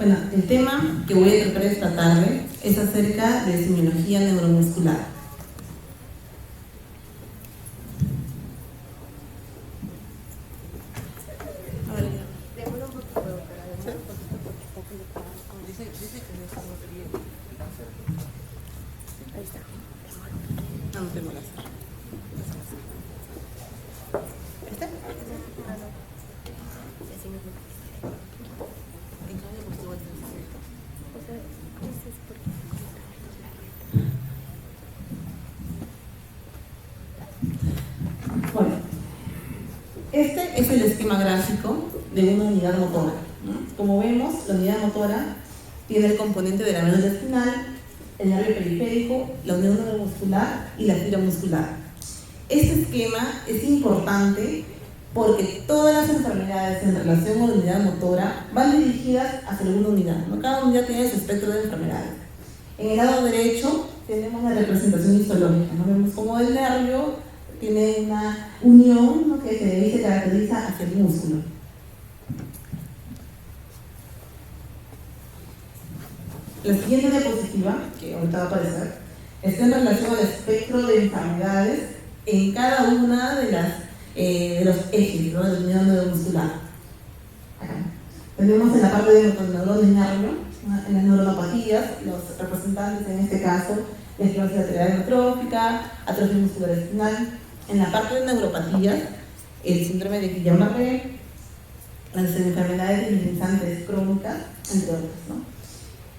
Bueno, el tema que voy a tratar esta tarde es acerca de semiología neuromuscular. Bueno, este es el esquema gráfico de una unidad motora, ¿no? Como vemos, la unidad motora tiene el componente de la médula espinal, el nervio periférico, la unión neuromuscular y la fibra muscular. Este esquema es importante porque todas las enfermedades en relación con la unidad motora van dirigidas hacia alguna unidad, ¿no? Cada unidad tiene su espectro de enfermedades. En el lado derecho tenemos la representación histológica, ¿no? Vemos como el nervio tiene una unión, ¿no?, que se caracteriza hacia el músculo. La siguiente diapositiva, que ahorita va a aparecer, está en relación al espectro de enfermedades en cada una de los ejes, ¿no?, de la unidad neuromuscular. Acá tenemos en la parte de neurones nervio, ¿no?, en las neuropatías, los representantes en este caso, la esclerosis lateral amiotrófica, atrofia muscular espinal. En la parte de neuropatías, el síndrome de Guillain-Barré, las enfermedades debilitantes crónicas, entre otras, ¿no?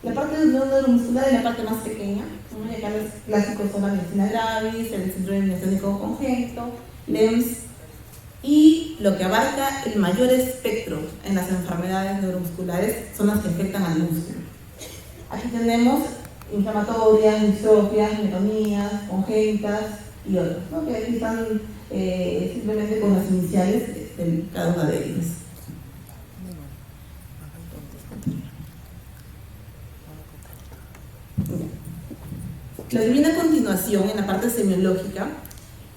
La parte de unión neuromuscular es la parte más pequeña, ¿no? Y acá los clásicos son la miastenia gravis, el síndrome miasténico congénito, LEMS, y lo que abarca el mayor espectro en las enfermedades neuromusculares son las que afectan al músculo. Aquí tenemos inflamatorias, distrofias, miotonías, congénitas y otros, ¿no?, que aquí están simplemente con las iniciales de cada una de ellas. Lo que viene a continuación en la parte semiológica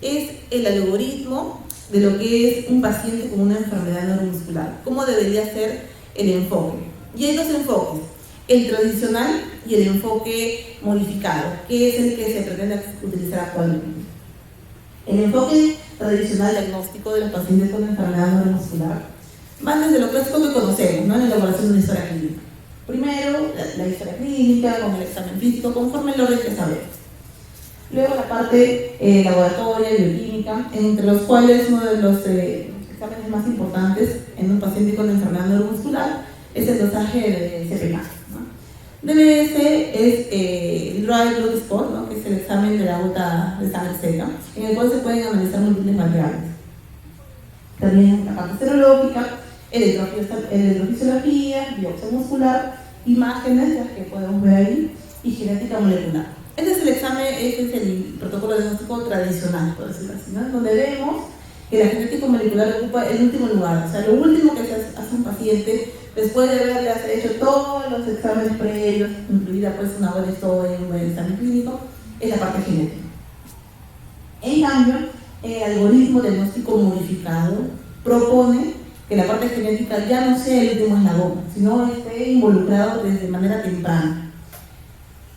es el algoritmo de lo que es un paciente con una enfermedad neuromuscular, cómo debería ser el enfoque. Y hay dos enfoques, el tradicional y el enfoque modificado, que es el que se pretende utilizar actualmente. El enfoque tradicional diagnóstico de los pacientes con enfermedad neuromuscular van desde lo clásico que conocemos, ¿no?, en la elaboración de una historia clínica. Primero, la historia clínica, con el examen físico, conforme el orden que sabemos. Luego la parte laboratoria, bioquímica, entre los cuales uno de los exámenes más importantes en un paciente con enfermedad neuromuscular es el dosaje de CPK, ¿no? DBS es el Dry Blood Spot, ¿no?, que es el examen de la gota de sangre seca, en el cual se pueden analizar múltiples variables. También la parte serológica, electrofisiología, biopsia muscular, imágenes, las que podemos ver ahí, y genética molecular. Este es el examen, este es el protocolo diagnóstico tradicional, por decirlo así, ¿no?, donde vemos que la genética molecular ocupa el último lugar, o sea, lo último que se hace un paciente después de haberle hecho todos los exámenes previos, incluida pues una buena historia y un buen examen clínico, es la parte genética. En cambio, el algoritmo diagnóstico modificado propone que la parte genética ya no sea el último eslabón, sino esté involucrado desde manera temprana.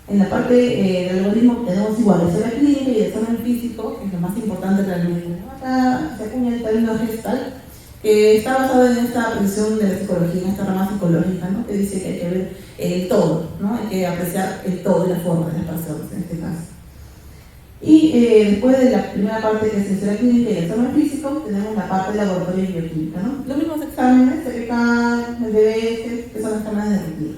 En la parte del algoritmo tenemos igual la historia clínica y el examen físico, que es lo más importante realmente. Acá se acuña el término Gestalt, que está basado en esta apreciación de la psicología, en esta rama psicológica, ¿no?, que dice que hay que ver el todo, ¿no?, hay que apreciar el todo y la forma de las personas en este caso. Y después de la primera parte, que es la historia clínica y el examen físico, tenemos la parte de laboratorio y bioquímica, ¿no? Los mismos exámenes, CPK, el DBS, que son los exámenes de rutina.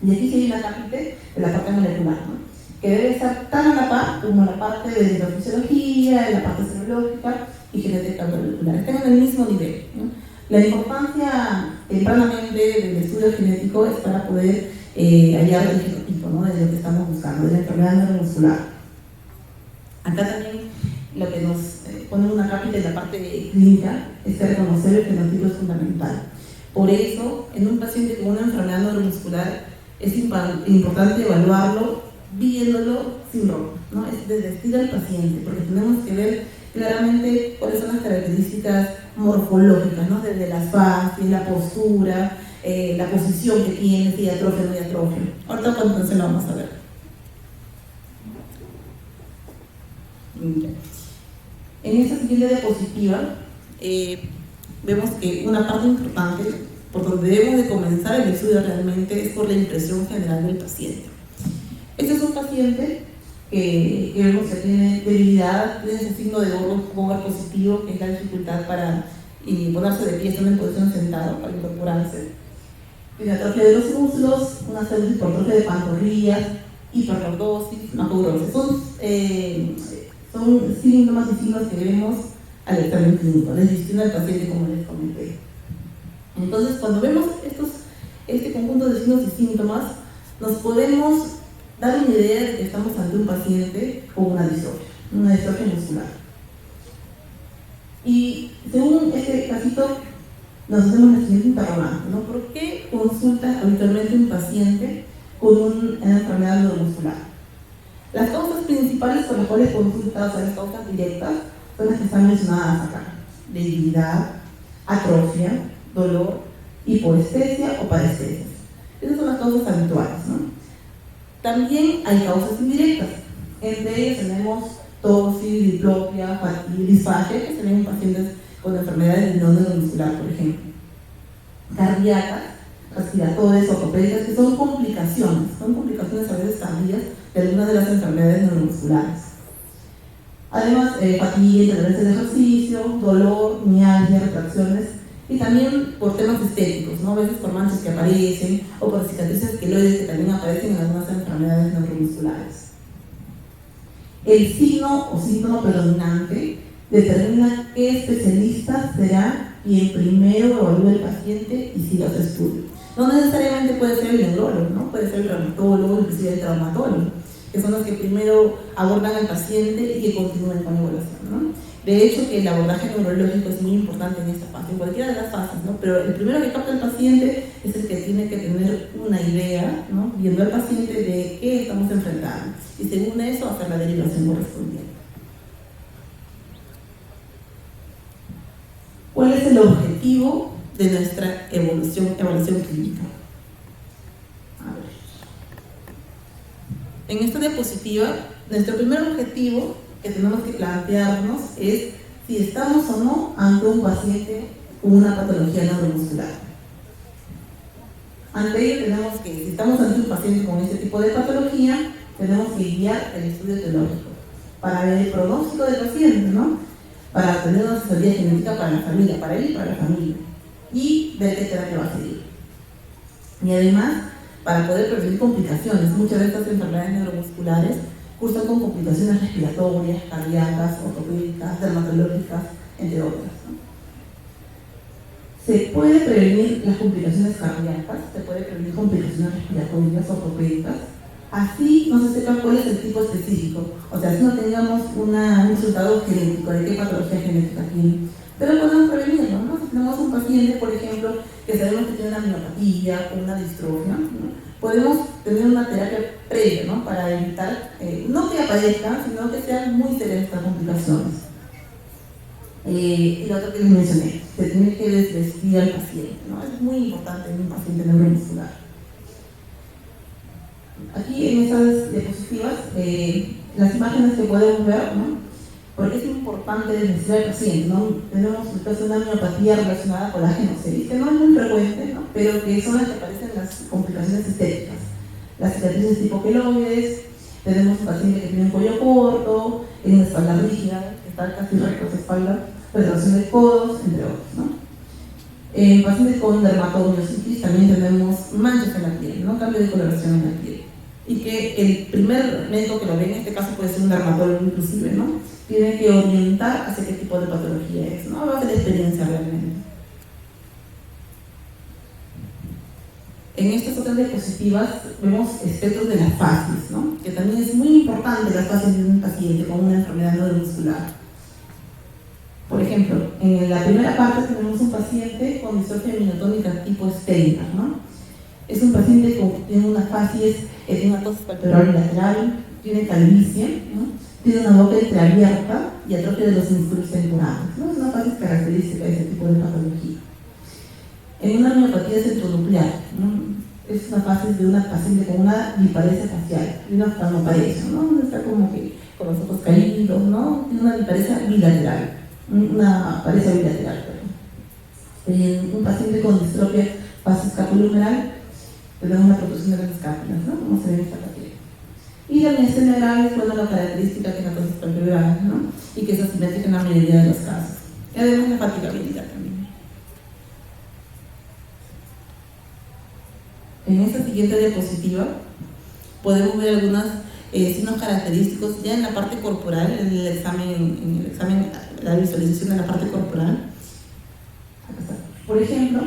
Y aquí sigue una capite de la parte molecular, ¿no?, que debe estar tan a la par como la parte de electrofisiología, la parte serológica y genética molecular. Están en el mismo nivel, ¿no? La importancia tempranamente del estudio genético es para poder hallar el genotipo, ¿no?, de lo que estamos buscando, de la enfermedad neuromuscular. Acá también lo que nos pone una cápita en la parte clínica es que reconocer el fenotipo es fundamental. Por eso, en un paciente con una enfermedad neuromuscular es importante evaluarlo viéndolo sin ropa, ¿no? Es desde vestir al paciente, porque tenemos que ver claramente cuáles son las características morfológicas, ¿no?, desde las fases, la postura, la posición que tiene, si atrofia o no atrofia. Ahorita entonces lo vamos a ver. En esta siguiente diapositiva vemos que una parte importante por donde debemos de comenzar el estudio realmente es por la impresión general del paciente. Este es un paciente que vemos que tiene debilidad, tiene ese signo de Bogar positivo, que es la dificultad para ponerse de pie, estar en posición sentado para incorporarse. Tiene atrofia de los músculos, una hipertrofia de pantorrillas, hiperlordosis, macrosis. Son síntomas y signos que vemos al examen clínico, les distingue al paciente, como les comenté. Entonces, cuando vemos este conjunto de signos y síntomas, nos podemos dar una idea de que estamos ante un paciente con una distrofia muscular. Y según este casito, nos hacemos la siguiente interrogante, ¿no? ¿Por qué consulta habitualmente un paciente con una enfermedad neuromuscular? Las causas principales por las cuales consultas, o sea, las causas directas, son las que están mencionadas acá: debilidad, atrofia, dolor, hipoestesia o parestesia. Esas son las causas habituales, ¿no? También hay causas indirectas. Entre ellas tenemos tosis, diplopia, fatiga, disfagia, que serían pacientes con enfermedades de neuromuscular, por ejemplo. Cardíacas, respiratorias, ortopédicas, que son complicaciones a veces tardías de algunas de las enfermedades neuromusculares. Además, fatiga, intolerancia al ejercicio, dolor, mialgia, retracciones, y también por temas estéticos, ¿no? A veces por manchas que aparecen o por cicatrices queloides que también aparecen en algunas enfermedades neuromusculares. El signo o síntoma predominante determina qué especialista será quien primero evalúe el paciente y siga su estudio. No necesariamente puede ser el neurólogo, ¿no? Puede ser el reumatólogo, inclusive el traumatólogo, que son los que primero abordan al paciente y que continúen con la evaluación, ¿no? De hecho, que el abordaje neurológico es muy importante en esta fase, en cualquiera de las fases, ¿no? Pero el primero que capta el paciente es el que tiene que tener una idea, ¿no? Viendo al paciente de qué estamos enfrentando, y según eso hacer la derivación correspondiente. ¿Cuál es el objetivo de nuestra evaluación clínica? A ver. En esta diapositiva, nuestro primer objetivo que tenemos que plantearnos es si estamos o no ante un paciente con una patología neuromuscular. Ante ello tenemos que, si estamos ante un paciente con este tipo de patología, tenemos que guiar el estudio etiológico para ver el pronóstico del paciente, ¿no? Para tener una asesoría genética para la familia, para él y para la familia, y ver qué terapia va a seguir. Y además, para poder prevenir complicaciones. Muchas de estas enfermedades neuromusculares cursan con complicaciones respiratorias, cardíacas, ortopédicas, dermatológicas, entre otras, ¿no? Se puede prevenir las complicaciones cardíacas, se puede prevenir complicaciones respiratorias, ortopédicas, así no se sepa cuál es el tipo específico, o sea, si no tengamos un resultado genético de qué patología genética tiene, pero podemos prevenirlo, ¿no? Si tenemos un paciente, por ejemplo, que sabemos que tiene una miopatía o una distrofia, ¿no? Podemos tener una terapia previa, ¿no? Para evitar, no que aparezcan, sino que sean muy serias estas complicaciones. Y lo otro que les mencioné, se tiene que desvestir al paciente, ¿no? Es muy importante en un paciente neuromuscular. Aquí en estas diapositivas, las imágenes que podemos ver, ¿no? Porque es importante desvestir al paciente, ¿no? Tenemos el caso de una miopatía relacionada con la genocidio, que no es muy frecuente, ¿no? Pero que son las que aparecen en las complicaciones estéticas. Las cicatrices tipo queloides, tenemos un paciente que tiene un cuello corto, en una espalda rígida, que está casi recto de espalda, retracción de codos, entre otros, ¿no? En pacientes con dermatomiositis también tenemos manchas en la piel, ¿no? Cambio de coloración en la piel. Y que el primer médico que lo ve, en este caso puede ser un dermatólogo inclusive, ¿no? Tiene que orientar hacia qué tipo de patología es, ¿no? A base de experiencia realmente. En estas otras diapositivas vemos espectros de las fases, ¿no? Que también es muy importante las fases de un paciente con una enfermedad neuromuscular. Por ejemplo, en la primera parte tenemos un paciente con distrofia miotónica tipo estética, ¿no? Es un paciente que tiene una facies, tiene una tos palpebral lateral, tiene calvicie, ¿no? Tiene una boca entreabierta y atrofia de los músculos temporales, ¿no? Es una facies característica de ese tipo de patología. En una miopatía centronuclear nuclear, ¿no? Es una fase de una paciente con una disparesia facial, y una oftalmoparesia, ¿no? Está como que con los ojos caídos, ¿no? Tiene una disparesia bilateral, una paresia bilateral, perdón. Un paciente con distrofia facioscapulohumeral, tenemos una protrusión de las escápulas, ¿no? Como se ve en esta patilla. Y la miastenia gravis, bueno, la característica que es la cosa palpebral, ¿no? Y que es asimétrica en la mayoría de los casos. Y además la fatigabilidad también. En esta siguiente diapositiva podemos ver algunos signos característicos ya en la parte corporal, en el examen, la visualización de la parte corporal. Acá está. Por ejemplo,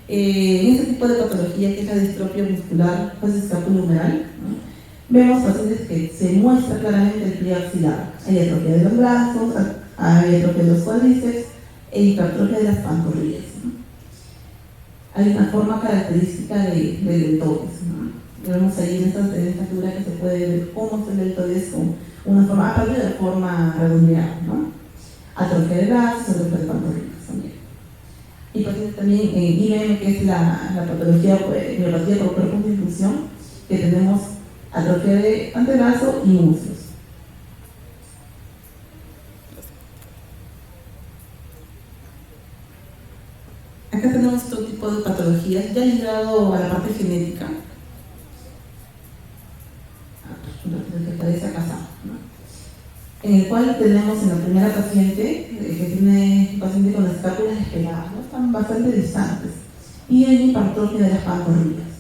en este tipo de patología que es la distrofia muscular facioscapulohumeral, ¿no? Vemos pacientes que se muestra claramente el pliegue axilar. Hay atrofia de los brazos, hay atrofia de los cuádriceps e hipertrofia de las pantorrillas, ¿no? Hay una forma característica de deltoides, ¿no? Vemos ahí en esta figura que se puede ver cómo es el deltoides con una forma, aparte de la forma redondeada, ¿no? Atrofia de brazos, atrofia de pantorrillas también. Y pacientes también IBM, que es la patología, neuropatía por cuerpo de inclusión, que tenemos atrofia de antebrazo y muslos. Acá tenemos otro tipo de patologías ya ligado a la parte genética, lo que parece acá, ¿no? En el cual tenemos en la primera paciente, que tiene un paciente con las escápulas despegadas, ¿no? Están bastante distantes, y hay hipertrofia de las pantorrillas.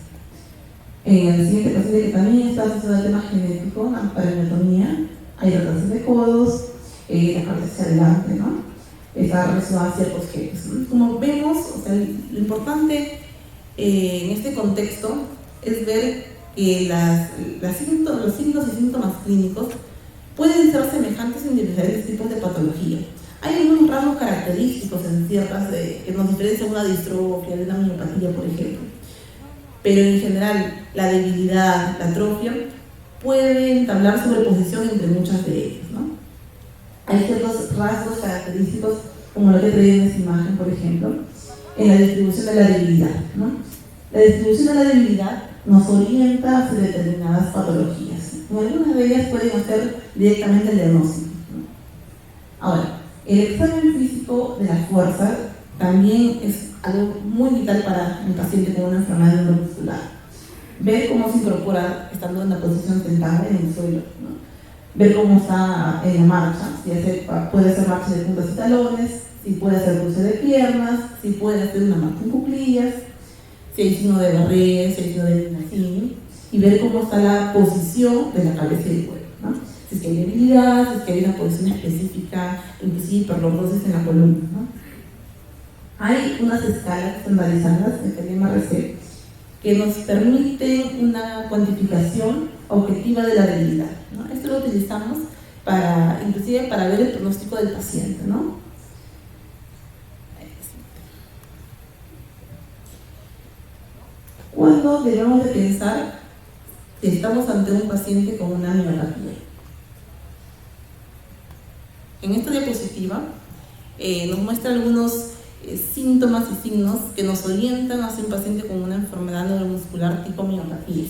En el siguiente paciente, que también está asociado al tema genético, la paranotomía, hay rotación de codos, la parte hacia adelante, ¿no? Está relacionada a ciertos genes, ¿no? Como vemos, o sea, lo importante en este contexto es ver que los signos y síntomas clínicos pueden ser semejantes en diferentes tipos de patología. Hay algunos rasgos característicos en ciertas que nos diferencian una distrofia, de una miopatía, por ejemplo. Pero en general, la debilidad, la atrofia, pueden entablar sobreposición entre muchas de ellas, ¿no? Hay ciertos rasgos característicos, como lo que traía en esta imagen, por ejemplo, en la distribución de la debilidad, ¿no? La distribución de la debilidad nos orienta hacia determinadas patologías. En algunas de ellas pueden hacer directamente el diagnóstico, ¿no? Ahora, el examen físico de la fuerza también es algo muy vital para un paciente con una enfermedad neuromuscular. Ver cómo se incorpora estando en la posición sentada en el suelo, ¿no? Ver cómo está en la marcha, si puede hacer marcha de puntas y talones, si puede hacer cruce de piernas, si puede hacer una marcha en cuclillas, si hay signo de Barré, si hay signo de Nacini, y ver cómo está la posición de la cabeza y del cuerpo, ¿no? Si es que hay debilidad, si es que hay una posición específica, inclusive hiperlordosis en la columna, ¿no? Hay unas escalas estandarizadas en el MRC que nos permiten una cuantificación objetiva de la debilidad, ¿no? Esto lo utilizamos inclusive para ver el pronóstico del paciente, ¿no? ¿Cuándo debemos de pensar que estamos ante un paciente con una miopatía? En esta diapositiva nos muestra algunos síntomas y signos que nos orientan hacia un paciente con una enfermedad neuromuscular tipo miopatía.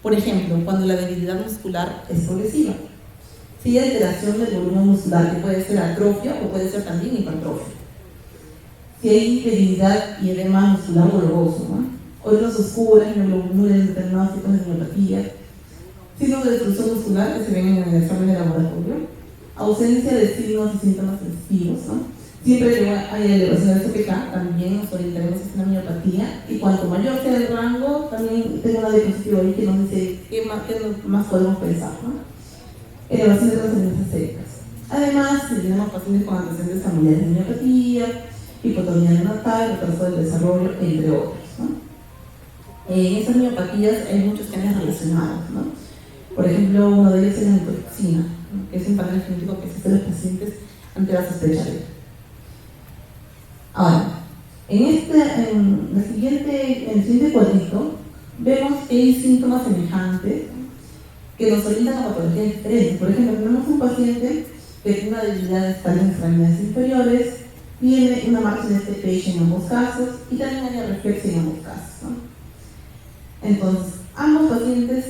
Por ejemplo, cuando la debilidad muscular es progresiva. Si hay alteración del volumen muscular, que puede ser atrofia o puede ser también hipertrofia. Si hay debilidad y edema muscular doloroso, ¿no? Otros oscuras, neuroglobulinas en determinados tipos de miopatía. Signos de destrucción muscular que se ven en el examen de laboratorio. Ausencia de signos y síntomas sensitivos, ¿no? Siempre que haya elevación del CPK, también nos orientaremos hacia una miopatía, y cuanto mayor sea el rango, también tengo una diapositiva ahí que nos dice qué más podemos pensar, ¿no? Elevación de trascendencias secas. Además, si tenemos pacientes con antecedentes familiares de miopatía, hipotonía neonatal, retraso del desarrollo, entre otros, ¿no? En estas miopatías hay muchos genes relacionados, ¿no? Por ejemplo, uno de ellos es la mitoxina, ¿no? Que es un panel genético que se hace a los pacientes ante la sospecha de. Ahora, en el siguiente cuadrito, vemos que hay síntomas semejantes que nos orientan a patologías diferentes. Por ejemplo, tenemos un paciente que tiene una debilidad en las extremidades inferiores, Tiene una margen de TPH en ambos casos y también hay reflexia en ambos casos, ¿no? Entonces, ambos pacientes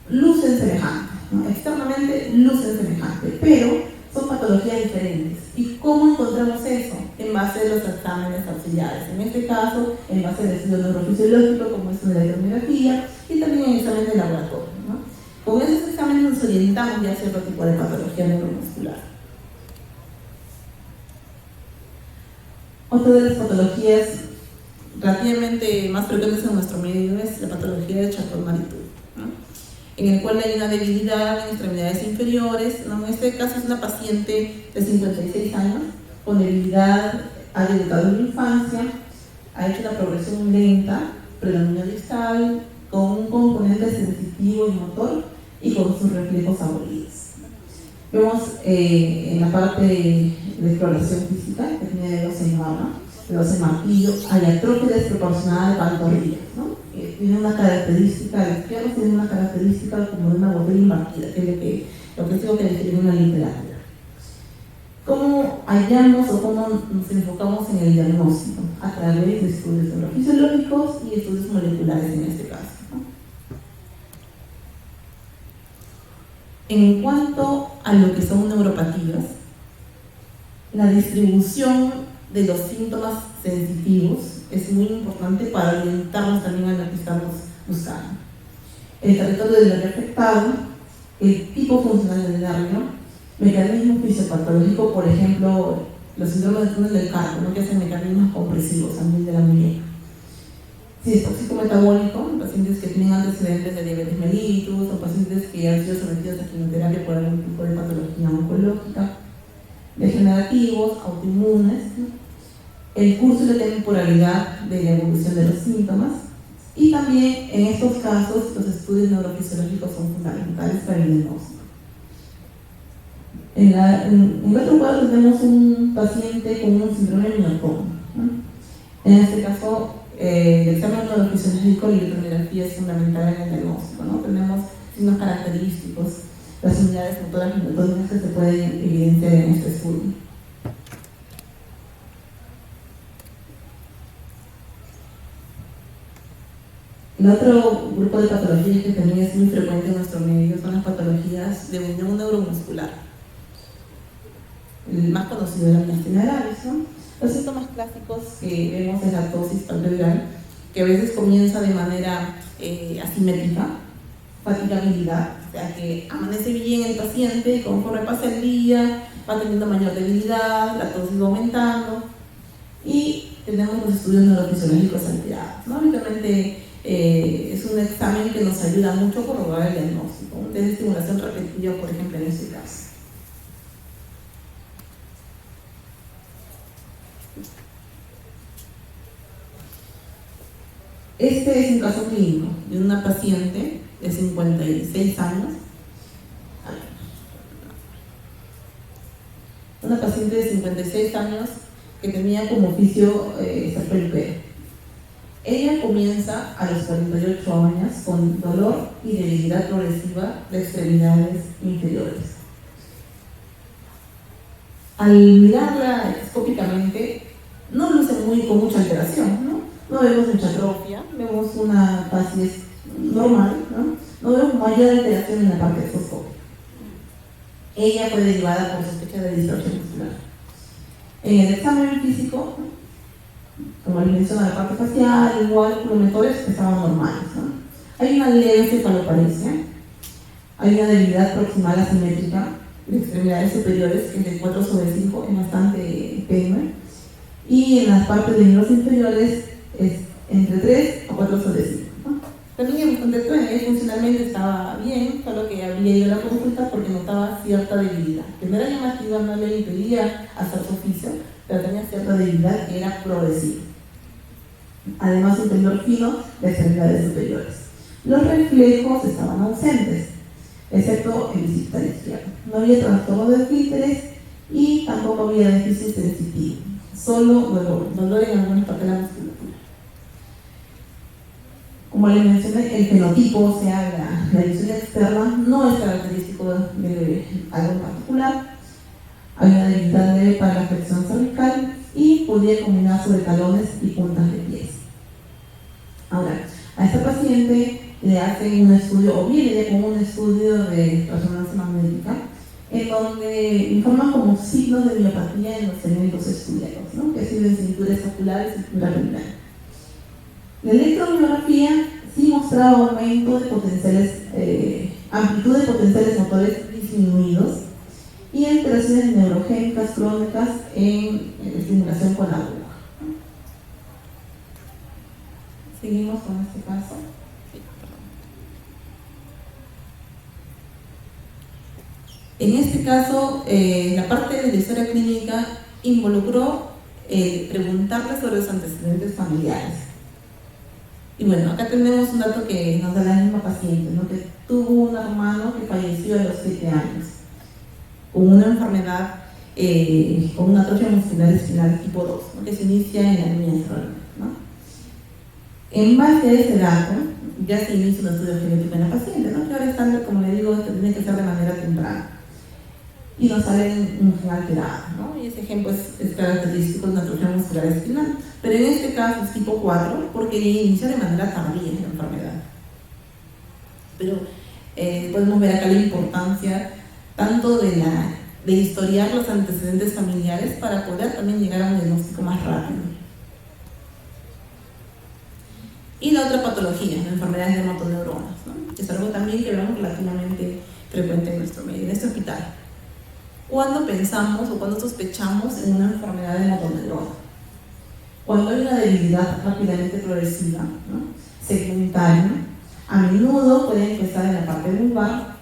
lucen semejante, ¿no? Externamente lucen semejante, pero son patologías diferentes. ¿Y cómo encontramos eso? En base a los exámenes auxiliares. En este caso, en base al estudio neurofisiológico, como es la electromiografía, y también en exámenes de laboratorio, ¿no? Con esos exámenes nos orientamos ya a cierto tipo de patología neuromuscular. Otra de las patologías relativamente más frecuentes en nuestro medio es la patología de Charcot-Marie-Tooth, ¿no? En el cual hay una debilidad en extremidades inferiores, ¿no? En este caso es una paciente de 56 años con debilidad, ha debutado en la infancia, ha hecho una progresión lenta, predominio distal, con un componente sensitivo y motor y con sus reflejos abolidos. Vemos en la parte de exploración física, que tiene dedos en mama, dedos en martillo, hay atrofia desproporcionada de pantorrillas, ¿no? Tiene una característica, la izquierda tiene una característica como de una botella invertida, que es lo que digo que describe una literatura. ¿Cómo hallamos o cómo nos enfocamos en el diagnóstico? A través de estudios neurofisiológicos y estudios moleculares en este caso, ¿no? En cuanto a lo que son neuropatías, la distribución de los síntomas sensitivos es muy importante para orientarnos también a lo que estamos buscando. El territorio del nervio afectado, el tipo funcional del nervio, mecanismo fisiopatológico, por ejemplo, los síndromes de túnel del carpo, ¿no? Que hacen mecanismos compresivos a nivel de la muñeca. Si es tóxico metabólico, pacientes que tienen antecedentes de diabetes mellitus o pacientes que han sido sometidos a quimioterapia por algún tipo de patología oncológica, degenerativos, autoinmunes, ¿no? El curso y la temporalidad de la evolución de los síntomas, y también en estos casos los estudios neurofisiológicos son fundamentales para el diagnóstico. En otro cuadro tenemos un paciente con un síndrome de miotomo, ¿no? En este caso, el examen neurofisiológico y la electromiografía es fundamental en el diagnóstico, ¿no? Tenemos signos característicos, las unidades motoras y motónicas que se pueden evidenciar en este estudio. El otro grupo de patologías que también es muy frecuente en nuestro medio son las patologías de unión neuromuscular. El más conocido es la miastenia gravis, ¿no? Los síntomas clásicos que vemos es la ptosis palpebral, que a veces comienza de manera asimétrica, fatigabilidad, o sea que amanece bien el paciente y conforme pasa el día va teniendo mayor debilidad, la tos va aumentando y tenemos los estudios neurofisiológicos alterados, ¿no? Obviamente es un examen que nos ayuda mucho a corroborar el diagnóstico, un test de estimulación repetitiva, por ejemplo, en este caso. Este es un caso clínico de una paciente de 56 años. Una paciente de 56 años que tenía como oficio ser peluquera. Ella comienza a los 48 años con dolor y debilidad progresiva de extremidades inferiores. Al mirarla endoscópicamente, no luce con mucha alteración, ¿no? No vemos mucha atrofia, vemos una paciente normal, ¿no? No vemos mayor alteración en la parte endoscópica. Ella fue derivada por sospecha de distorsión muscular. En el examen físico, como les mencioné, la parte facial, igual los motores estaban normales, ¿no? Hay una leve cefaloparesia, hay una debilidad proximal asimétrica de extremidades superiores, que es de 4/5, es bastante tenue, y en las partes de miembros inferiores es entre 3 a 4/5, ¿no? También es bastante tenue, funcionalmente estaba bien, solo que había ido a la consulta porque notaba cierta debilidad, que no era llamativa, no le impedía hacer su oficio, pero tenía cierta debilidad que era progresiva. Además, un temblor fino de extremidades superiores. Los reflejos estaban ausentes, excepto el bicipital izquierdo. No había trastorno de esfínteres y tampoco había déficit sensitivo, solo dolor en algunas partes de la musculatura. Como les mencioné, el fenotipo, o sea, la visión externa, no es característico de algo en particular. Hay una debilidad leve para la flexión cervical y podría combinar sobre talones y puntas de pies. Ahora, a esta paciente le hacen un estudio, o viene con un estudio de resonancia magnética, en donde informan como signos de miopatía en los segmentos estudiados, ¿no? Que ha sido en cintura escapular y cintura renal. La electromiografía sí mostraba aumento de potenciales, amplitud de potenciales motores disminuidos y alteraciones neurogénicas crónicas en estimulación con la aguja. Seguimos con este caso. En este caso, la parte de la historia clínica involucró preguntarle sobre los antecedentes familiares. Y bueno, acá tenemos un dato que nos da la misma paciente, ¿no? Que tuvo un hermano que falleció a los 7 años, con una enfermedad, con una atrofia muscular espinal tipo 2, ¿no? Que se inicia en la niñez, ¿no? En base a ese dato, ya se inicia un estudio genético en la paciente, ¿no? Que ahora están, como le digo, que tiene que ser de manera temprana. Y nos sale un gen alterado, ¿no? Y ese gen pues, es característico de una atrofia muscular espinal. Pero en este caso es tipo 4 porque inicia de manera tardía la enfermedad. Pero podemos ver acá la importancia tanto de historiar los antecedentes familiares para poder también llegar a un diagnóstico más rápido. Y la otra patología, las enfermedades de motoneuronas, ¿no? Que es algo también que vemos relativamente frecuente en nuestro medio, en este hospital. ¿Cuándo pensamos o cuándo sospechamos en una enfermedad de motoneurona? Cuando hay una debilidad rápidamente progresiva, ¿no? Segmentaria, a menudo puede empezar en la parte lumbar,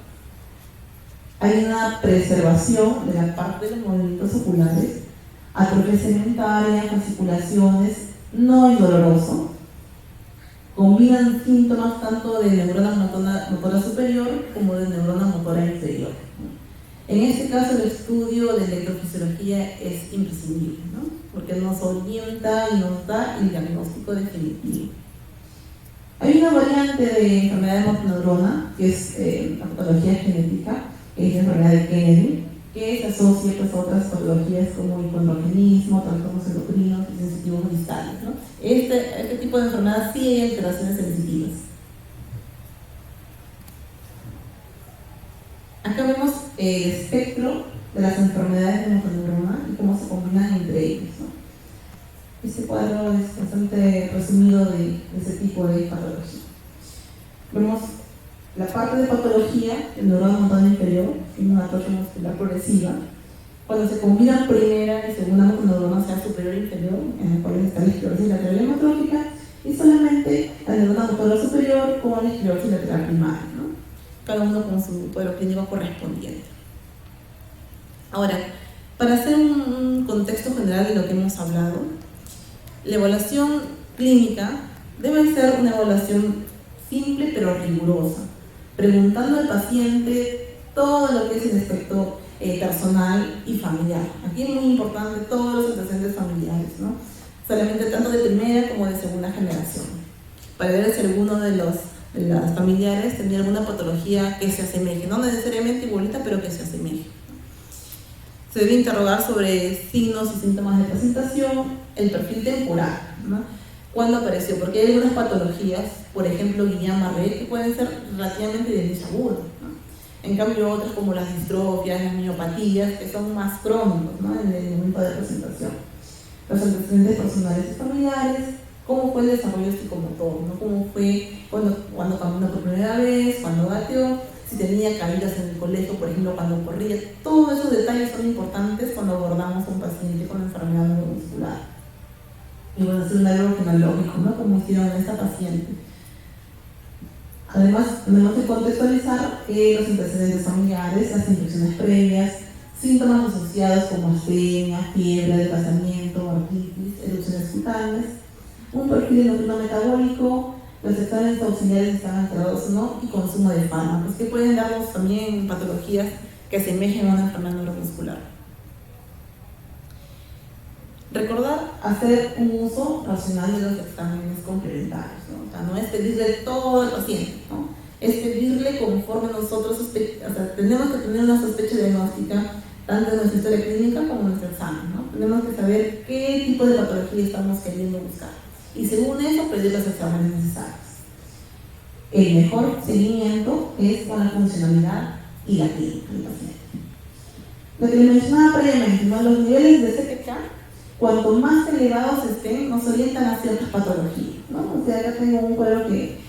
hay una preservación de la parte de los movimientos oculares, atrofia segmentaria, fasciculaciones, no es doloroso, combinan síntomas tanto de neurona motora superior como de neurona motora inferior. En este caso, el estudio de electrofisiología es imprescindible, ¿no? Porque nos orienta y nos da el diagnóstico definitivo. Hay una variante de enfermedad de motoneurona, que es la patología genética, que es la enfermedad de Kennedy, que se asocia pues, a otras patologías como hipondrogenismo, trastornos endocrinos y sensitivos distales, ¿no? Este tipo de enfermedad sí hay alteraciones sensitivas. Acá vemos el espectro de las enfermedades de motoneurona y cómo se combinan entre ellos, ¿no? Este cuadro es bastante resumido de ese tipo de patología. Vemos la parte de patología, el neurona motora inferior, tiene una atrofia muscular progresiva. Cuando se combinan primera y segunda motoneurona, sea superior e inferior, en la cual está la esclerosis lateral hemotrófica, y solamente la neurona motora superior con la esclerosis lateral primaria, ¿no? Cada uno con su cuadro clínico correspondiente. Ahora, para hacer un contexto general de lo que hemos hablado, la evaluación clínica debe ser una evaluación simple pero rigurosa, preguntando al paciente todo lo que es el aspecto personal y familiar. Aquí es muy importante todos los antecedentes familiares, ¿no? Solamente tanto de primera como de segunda generación, para ver si alguno de las familiares tendría alguna patología que se asemeje, no necesariamente igualita, pero que se asemeje. Se debe interrogar sobre signos y síntomas de presentación, el perfil temporal, ¿no? ¿Cuándo apareció? Porque hay algunas patologías, por ejemplo Guillain-Barré, que pueden ser relativamente de inicio agudo, ¿no? En cambio otras como las distrofias, las miopatías, que son más crónicos, ¿no? En el momento de presentación. Los antecedentes personales y familiares, cómo fue el desarrollo psicomotor, ¿no? Cómo fue cuando caminó por primera vez, cuando gateó, si tenía caídas en el colegio, por ejemplo, cuando corría. Todos esos detalles son importantes cuando abordamos a un paciente con enfermedad neuromuscular. Y bueno, hacer un algo genealógico, ¿no? Como hicieron en esta paciente. Además, tenemos que contextualizar los antecedentes familiares, las infecciones previas, síntomas asociados como astenia, fiebre, desplazamiento, artritis, erupciones cutáneas, un perfil endocrino metabólico, los exámenes auxiliares están alterados o no, y consumo de fármacos, que pueden darnos también patologías que asemejen a una enfermedad neuromuscular. Recordar hacer un uso racional de los exámenes complementarios, ¿no? O sea, no es pedirle todo al paciente, ¿no? Es pedirle conforme nosotros tenemos que tener una sospecha diagnóstica tanto en nuestra historia clínica como en nuestro examen, ¿no? Tenemos que saber qué tipo de patología estamos queriendo buscar y según eso pedir los exámenes necesarios. El mejor seguimiento es con la funcionalidad y la clínica del paciente. Lo que le mencionaba previamente, ¿no? Los niveles de CPK, cuanto más elevados estén, nos orientan a ciertas patologías, ¿no? O sea, acá tengo un cuadro que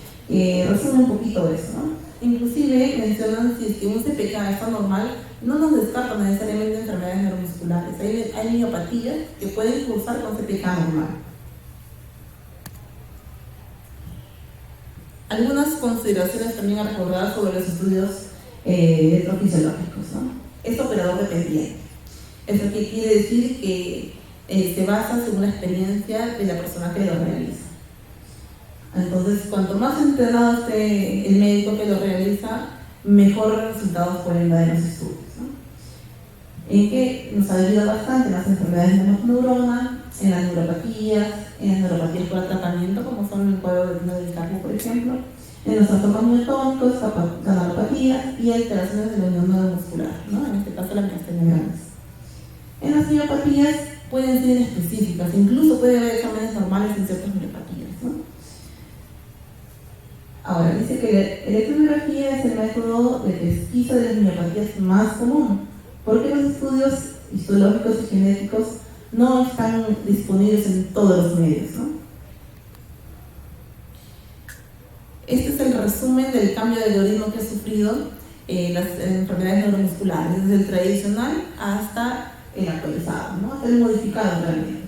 resume un poquito eso, ¿no? Inclusive mencionan si es que un CPK está normal, no nos descarta necesariamente enfermedades neuromusculares. Hay miopatías que pueden cursar con CPK normal. Algunas consideraciones también a recordar sobre los estudios electrofisiológicos, ¿no? Es operador dependiente. ¿Eso qué quiere decir? Que se basa según la experiencia de la persona que lo realiza. Entonces, cuanto más entrenado esté el médico que lo realiza, mejores resultados pueden dar en los estudios, ¿no? En que nos ayuda bastante en las enfermedades de la neurona, en las neuropatías por atrapamiento, como son el cuadro del cardio, por ejemplo, en los trastornos miotónicos, canalopatías y alteraciones de la unión neuromuscular, ¿no? En este caso la miastenia gravis. En las miopatías pueden ser específicas, incluso puede haber exámenes normales en ciertas miopatías, ¿no? Ahora, dice que la electromiografía es el método de pesquisa de las miopatías más común, porque los estudios histológicos y genéticos no están disponibles en todos los medios, ¿no? Este es el resumen del cambio de algoritmo que ha sufrido las enfermedades neuromusculares, desde el tradicional hasta el actualizado, ¿no? Hasta el modificado realmente,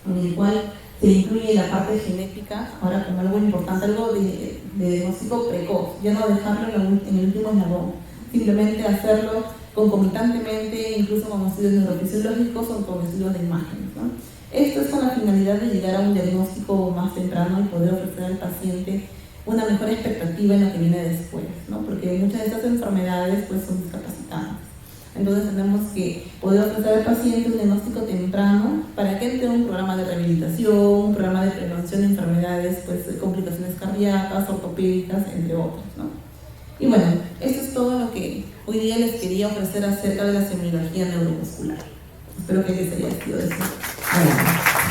en el cual se incluye la parte genética, ahora como algo importante, algo de diagnóstico precoz, ya no dejarlo en el último eslabón, simplemente hacerlo concomitantemente, incluso con estudios neurofisiológicos o con estudios de imágenes, ¿no? Esto es con la finalidad de llegar a un diagnóstico más temprano y poder ofrecer al paciente una mejor expectativa en lo que viene después, ¿no? Porque muchas de estas enfermedades pues, son discapacitantes. Entonces tenemos que poder ofrecer al paciente un diagnóstico temprano para que entre un programa de rehabilitación, un programa de prevención de enfermedades, pues, de complicaciones cardíacas, ortopédicas, entre otros, ¿no? Y bueno, esto es todo lo que hoy día les quería ofrecer acerca de la semiología neuromuscular. Espero que les haya sido de su agrado.